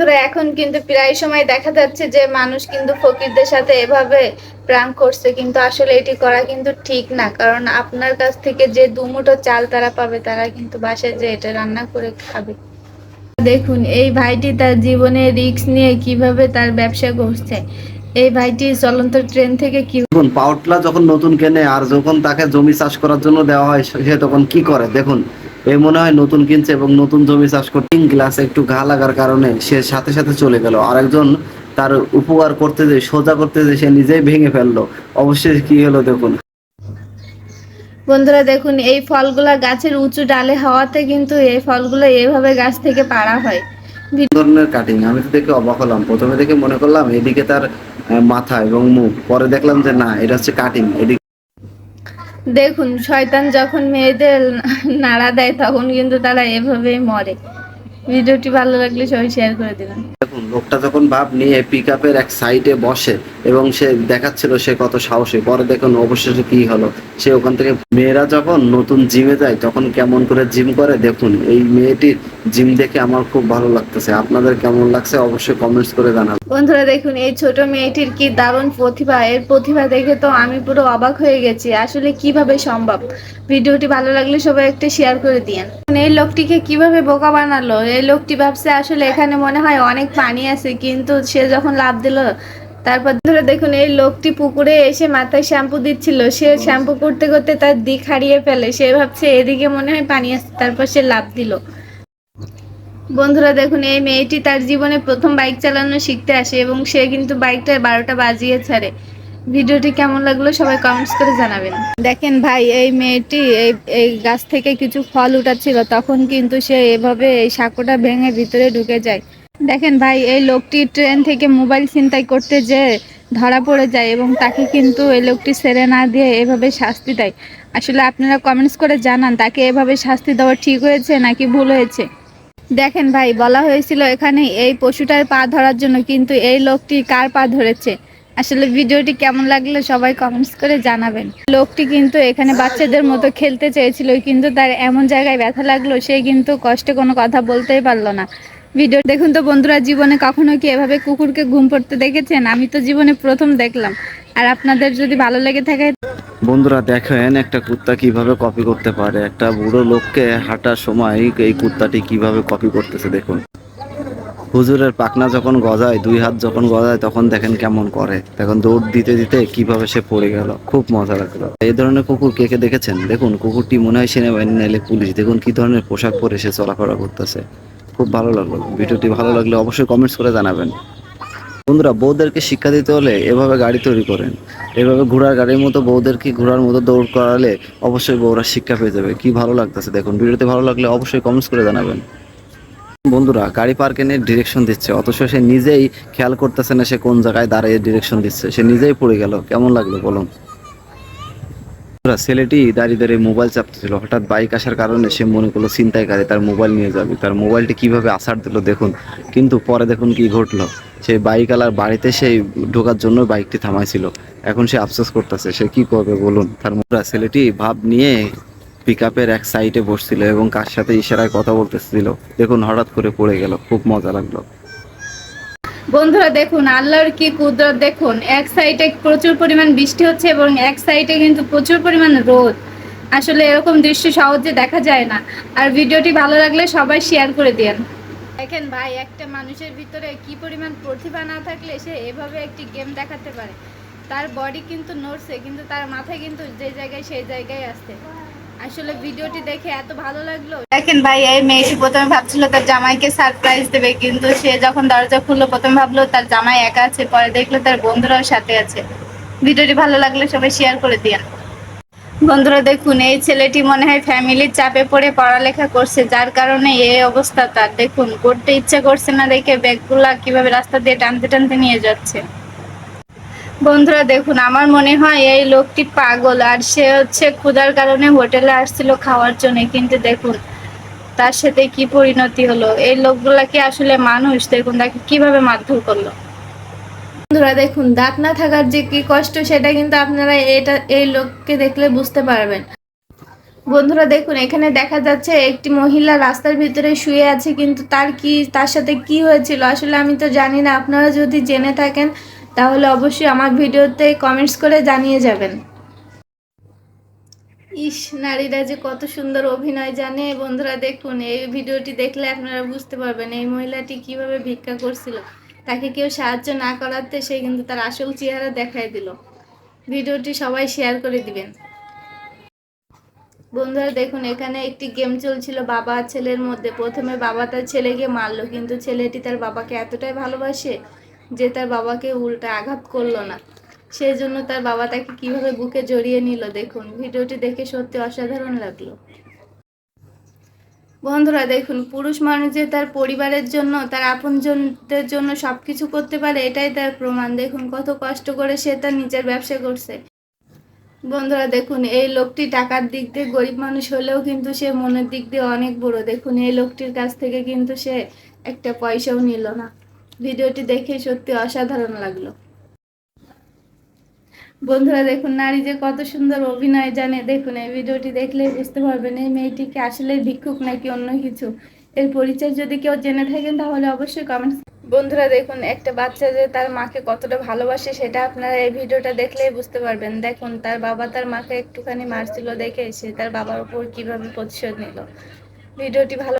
বন্ধুরা এখন কিন্তু প্রায় সময় দেখা যাচ্ছে যে মানুষ কিন্তু ফকিরদের সাথে এভাবে প্রাঙ্ক করছে, কিন্তু আসলে এটি করা কিন্তু ঠিক না। কারণ আপনার কাছ থেকে যে দুমুঠো চাল তারা পাবে, তারা কিন্তু বাসায় যে এটা রান্না করে খাবে। দেখুন এই ভাইটি তার জীবনে রিস্ক নিয়ে কিভাবে তার ব্যবসা করছে। এই ভাইটি চলন্ত ট্রেন থেকে কি দেখুন পাওয়ারটিলার যখন নতুন কেনে আর যখন তাকে জমি চাষ করার জন্য দেওয়া হয় সে তখন কি করে দেখুন। এই মনে হয় নতুন কিনছে এবং নতুন জমি চাষ করতে গ্লাসে একটু ঘা লাগার কারণে সে সাথে সাথে চলে গেল। আরেকজন তার উপকার করতে যে সোজা করতে যে সে নিজেই ভেঙে ফেললো। অবশ্যই কি হলো দেখুন। বন্ধুরা দেখুন এই ফলগুলা গাছের উঁচু ডালে হওয়াতে কিন্তু এই ফলগুলো এভাবে গাছ থেকে পাড়া হয়। ধরনের কাটিং আমি তো দেখে অবাক হলাম। প্রথমে দেখে মনে করলাম এদিকে তার মাথা এবং মুখ, পরে দেখলাম যে না, এটা হচ্ছে কাটিং। এদিকে দেখুন শয়তান যখন মেয়েদের নাড়া দেয় তখন কিন্তু তারা এভাবেই মরে। ভিডিওটি ভালো লাগলে সবাই শেয়ার করে দিবেন। দেখুন লোকটা যখন ভাব নিয়ে পিক আপের এক সাইডে বসে এবং সে দেখাচ্ছিল সে কত সাহসী, পরে দেখুন অবশেষে কি হলো, সে ওখান থেকে। মেয়েরা যখন নতুন জিমে যায় তখন কেমন করে জিম করে দেখুন। এই মেয়েটির জিম দেখে আমার খুব ভালো লাগতেছে। আপনাদের কেমন লাগছে অবশ্যই কমেন্টস করে জানাবেন। বন্ধুরা দেখুন এই ছোট মেয়েটির কি দারুণ প্রতিভা। এর প্রতিভা দেখে তো আমি পুরো অবাক হয়ে গেছি, আসলে কিভাবে সম্ভব। ভিডিওটি ভালো লাগলে সবাই একটা শেয়ার করে দিয়েন। এই লোকটিকে কিভাবে বোকা বানালো। এই লোকটি ভাবছে আসলে এখানে মনে হয় অনেক পানি আছে, কিন্তু সে যখন লাফ দিল তারপর ধরে দেখুন এই লোকটি পুকুরে এসে মাথায় শ্যাম্পু দিচ্ছিল। সে শ্যাম্পু করতে করতে তার দিক হারিয়ে ফেলে। সে ভাবছে এদিকে মনে হয় পানি আছে, তারপর সে লাফ দিল। বন্ধুরা দেখুন এই মেয়েটি তার জীবনে প্রথম বাইক চালানো শিখতে আসে এবং সে কিন্তু বাইকটা 12টা বাজিয়ে ছাড়ে। ভিডিওটি কেমন লাগলো সবাই কমেন্টস করে জানাবেন। দেখেন ভাই এই মেয়েটি এই গাছ থেকে কিছু ফল উঠাচ্ছিল, তখন কিন্তু সে এভাবে এই সাঁকোটা ভেঙে ভিতরে ঢুকে যায়। দেখেন ভাই এই লোকটি ট্রেন থেকে মোবাইল ছিনতাই করতে যেয়ে ধরা পড়ে যায় এবং তাকে কিন্তু এই লোকটি ছেড়ে না দিয়ে এভাবে শাস্তি দেয়। আসলে আপনারা কমেন্টস করে জানান তাকে এভাবে শাস্তি দেওয়া ঠিক হয়েছে নাকি ভুল হয়েছে। দেখেন ভাই বলা হয়েছিল এখানে এই পশুটার পা ধরার জন্য, কিন্তু এই লোকটি কার পা ধরেছে। আসলে ভিডিওটি কেমন লাগলো সবাই কমেন্টস করে জানাবেন। লোকটি কিন্তু এখানে বাচ্চাদের মতো খেলতে চেয়েছিল, কিন্তু তার এমন জায়গায় ব্যথা লাগলো সে কিন্তু কষ্টে কোনো কথা বলতেই পারলো না। ভিডিও দেখুন তো বন্ধুরা, জীবনে কখনো কি এভাবে কুকুরকে ঘুম পড়তে দেখেছেন? আমি তো জীবনে প্রথম দেখলাম। আর আপনাদের যদি ভালো লেগে থাকে বন্ধুরা দেখেন একটা কুত্তা কিভাবে কপি করতে পারে। একটা বুড়ো লোককে হাঁটার সময় এই কুত্তাটি কিভাবে কপি করতেছে দেখুন। হুজুরের পাখনা যখন গজায়, দুই হাত যখন গজায় তখন দেখেন কেমন করে। তখন দৌড় দিতে দিতে কিভাবে সে পড়ে গেল, খুব মজা লাগলো। এই ধরনের কুকুর কে কে দেখেছেন দেখুন। কুকুরটি মনে হয় সেনাবাহিনী নাইলে পুলিশ। দেখুন কি ধরনের পোশাক পরে সে চলাফেরা করতেছে, খুব ভালো লাগলো। ভিডিওটি ভালো লাগলে অবশ্যই কমেন্টস করে জানাবেন। বন্ধুরা বউদেরকে শিক্ষা দিতে হলে এভাবে গাড়ি তৈরি করেন। এভাবে ঘোড়ার গাড়ির মতো বউদেরকে ঘোড়ার মতো দৌড় করালে অবশ্যই বউরা শিক্ষা পেয়ে যাবে। কি ভালো লাগতেছে দেখুন। ভিডিওতে ভালো লাগলে অবশ্যই কমেন্টস করে জানাবেন। বন্ধুরা গাড়ি পার্কিংয়ের ডিরেকশন দিচ্ছে, অথচ সে নিজেই খেয়াল করতেছে না সে কোন জায়গায় দাঁড়িয়ে ডিরেকশন দিচ্ছে। সে নিজেই পড়ে গেল। কেমন লাগলো বলুন। ছেলেটি দাঁড়িয়ে দাঁড়িয়ে মোবাইল চাপতেছিল, হঠাৎ বাইক আসার কারণে সে মনে করলো ছিনতাইকারী তার মোবাইল নিয়ে যাবে। তার মোবাইলটি কিভাবে আছাড় দিল দেখুন। কিন্তু পরে দেখুন কি ঘটলো। সেই বাইকওয়ালার বাড়িতে সেই ঢোকার জন্য বাইকটি থামাইছিল। এখন সে আফসোস করতেছে সে কি করবে বলুন। তার ছেলেটি ভাব নিয়ে পিক আপের এক সাইডে বসছিল এবং কার সাথে ইশারায় কথা বলতেছিল দেখুন। হঠাৎ করে পড়ে গেল, খুব মজা লাগলো। বন্ধুরা দেখুন আল্লাহর কি কুদরত। দেখুন এক সাইডে প্রচুর পরিমাণ বৃষ্টি হচ্ছে এবং এক সাইডে কিন্তু প্রচুর পরিমাণ রোদ। আসলে এরকম দৃশ্য সহজে দেখা যায় না। আর ভিডিওটি ভালো লাগলে সবাই শেয়ার করে দেন। দেখেন ভাই একটা মানুষের ভিতরে কি পরিমাণ প্রতিভা না থাকলে সে এভাবে একটি গেম দেখাতে পারে। তার বডি কিন্তু নড়ছে, কিন্তু তার মাথায় কিন্তু যে জায়গায় সেই জায়গায় আসছে। আসলে ভিডিওটি দেখে এত ভালো লাগলো। দেখেন ভাই এই মেয়েটি প্রথমে ভাবছিল তার জামাইকে সারপ্রাইজ দেবে, কিন্তু সে যখন দরজা খুললো প্রথমে ভাবলো তার জামাই একা আছে, পরে দেখলো তার বন্ধুরাও সাথে আছে। ভিডিওটি ভালো লাগলে সবাই শেয়ার করে দিন। বন্ধুরা দেখুন এই ছেলেটি মনে হয় ফ্যামিলির চাপে পড়ে পড়ালেখা করছে, যার কারণে এই অবস্থা তার। দেখুন পড়তে ইচ্ছা করছে না দেখে ব্যাগগুলা কিভাবে রাস্তা দিয়ে টানতে টানতে নিয়ে যাচ্ছে। বন্ধুরা দেখুন আমার মনে হয় এই লোকটি পাগল, আর সে হচ্ছে ক্ষুধার কারণে হোটেলে আসছিল খাওয়ার জন্য, কিন্তু দেখুন তার সাথে কি পরিণতি হলো। এই লোকগুলা কি আসলে মানুষ? দেখুন তাকে কিভাবে মারধর করলো। বন্ধুরা দেখুন দাঁত না থাকার যে কি কষ্ট সেটা কিন্তু আপনারা এই লোককে দেখলে বুঝতে পারবেন। বন্ধুরা দেখুন, এখানে দেখা যাচ্ছে একটি মহিলা রাস্তার ভিতরে শুয়ে আছে, কিন্তু তার সাথে কি হয়েছিল আসলে আমি তো জানি না। আপনারা যদি জেনে থাকেন তাহলে অবশ্যই আমার ভিডিওতে কমেন্টস করে জানিয়ে যাবেন। ইস, নারীরা যে কত সুন্দর অভিনয় জানে। বন্ধুরা দেখুন, এই ভিডিওটি দেখলে আপনারা বুঝতে পারবেন এই মহিলাটি কিভাবে ভিক্ষা করছিল। তাকে কেউ সাহায্য না করাতে সে কিন্তু তার আসল চেহারা দেখাই দিল। ভিডিওটি সবাই শেয়ার করে দিবেন। বন্ধুরা দেখুন, এখানে একটি গেম চলছিল বাবা আর ছেলের মধ্যে। প্রথমে বাবা তার ছেলেকে মারলো, কিন্তু ছেলেটি তার বাবাকে এতটাই ভালোবাসে যে তার বাবাকে উল্টা আঘাত করলো না। সেই জন্য তার বাবা তাকে কিভাবে বুকে জড়িয়ে নিল দেখুন। ভিডিওটি দেখে সত্যি অসাধারণ লাগলো। বন্ধুরা দেখুন, পুরুষ মানুষ যে তার পরিবারের জন্য, তার আপনজনদের জন্য সবকিছু করতে পারে, এটাই তার প্রমাণ। দেখুন কত কষ্ট করে সে তার নিজের ব্যবসা করছে। বন্ধুরা দেখুন, এই লোকটি টাকার দিক দিয়ে গরিব মানুষ হলেও কিন্তু সে মনের দিক দিয়ে অনেক বড়। দেখুন এই লোকটির কাছ থেকে কিন্তু সে একটা পয়সাও নিল না। ভিডিওটি দেখে সত্যি অসাধারণ লাগলো। বন্ধুরা দেখুন, নারী যে কত সুন্দর অভিনয় জানে। দেখুন এই ভিডিওটি দেখলেই বুঝতে পারবেন এই মেয়েটিকে আসলে ভিক্ষুক নাকি অন্য কিছু। এর পরিচয় যদি কেউ জেনে থাকেন তাহলে অবশ্যই কমেন্টস। বন্ধুরা দেখুন, একটা বাচ্চা যে তার মাকে কতটা ভালোবাসে সেটা আপনারা এই ভিডিওটা দেখলেই বুঝতে পারবেন। দেখুন তার বাবা তার মাকে একটুখানি মারছিল দেখে সে তার বাবার উপর কিভাবে প্রতিশোধ নিল। ভিডিওটি ভালো